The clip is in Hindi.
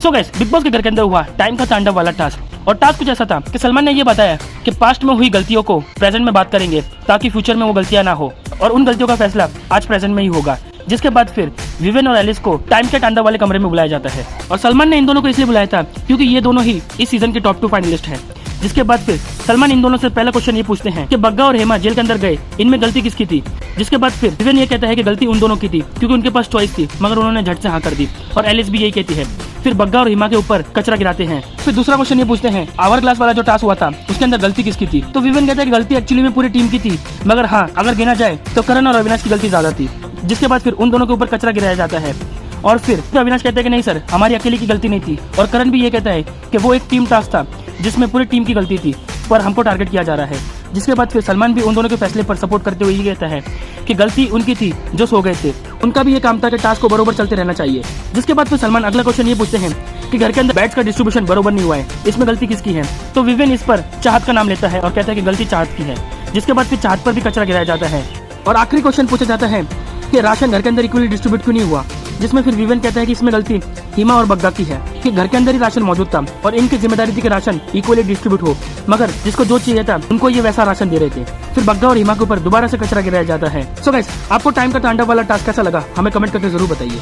सो गाइस, बिग बॉस के घर के अंदर हुआ टाइम का तांडव वाला टास्क। और टास्क कुछ ऐसा था कि सलमान ने ये बताया कि पास्ट में हुई गलतियों को प्रेजेंट में बात करेंगे ताकि फ्यूचर में वो गलतियां ना हो, और उन गलतियों का फैसला आज प्रेजेंट में ही होगा। जिसके बाद फिर विवेन और एलिस को टाइम के तांडव वाले कमरे में बुलाया जाता है। और सलमान ने इन दोनों को इसलिए बुलाया था क्योंकि ये दोनों ही इस सीजन के टॉप 2 फाइनलिस्ट हैं। जिसके बाद फिर सलमान इन दोनों से पहला क्वेश्चन ये पूछते हैं कि बग्गा और हेमा जेल के अंदर गए, इनमें गलती किसकी थी। जिसके बाद फिर विवेन ये कहता है कि गलती उन दोनों की थी क्योंकि उनके पास चॉइस थी, मगर उन्होंने झट से हाँ कर दी। और एलिस भी यही कहती है। फिर बग्गा और हिमा के ऊपर कचरा गिराते हैं। फिर दूसरा क्वेश्चन ये पूछते हैं आवर ग्लास वाला जो टास्क हुआ था उसके अंदर गलती किसकी थी। तो विवेन कहता है कि गलती एक्चुअली में पूरी टीम की थी, मगर हाँ अगर गिना जाए तो करण और अविनाश की गलती ज्यादा थी। जिसके बाद फिर उन दोनों के ऊपर कचरा गिराया जाता है। और फिर अविनाश कहते हैं कि नहीं सर, हमारी अकेले की गलती नहीं थी। और करण भी ये कहता है कि वो एक टीम टास्क था जिसमें पूरी टीम की गलती थी, पर हमको टारगेट किया जा रहा है। जिसके बाद फिर सलमान भी उन दोनों के फैसले पर सपोर्ट करते हुए ये कहता है कि गलती उनकी थी जो सो गए थे, उनका भी ये काम था कि टास्क को बरोबर चलते रहना चाहिए। जिसके बाद फिर सलमान अगला क्वेश्चन ये पूछते हैं कि घर के अंदर बैट्स का डिस्ट्रीब्यूशन बरोबर नहीं हुआ है, इसमें गलती किसकी है। तो विवेन इस पर चाहत का नाम लेता है और कहता है कि गलती चाहत की है। जिसके बाद फिर चाहत पर भी कचरा गिराया जाता है। और आखिरी क्वेश्चन पूछा जाता है कि राशन घर के अंदर इक्वली डिस्ट्रीब्यूट क्यों नहीं हुआ। जिसमें फिर विवेन कहता है कि इसमें गलती हिमा और बग्गा की है कि घर के अंदर ही राशन मौजूद था और इनकी जिम्मेदारी थी कि राशन इक्वली डिस्ट्रीब्यूट हो, मगर जिसको जो चाहिए था उनको ये वैसा राशन दे रहे थे। फिर बग्गा और हिमा के ऊपर दोबारा से कचरा गिराया जाता है। सो गाइस, आपको टाइम का तांडव वाला टास्क कैसा लगा हमें कमेंट करके जरूर बताइए।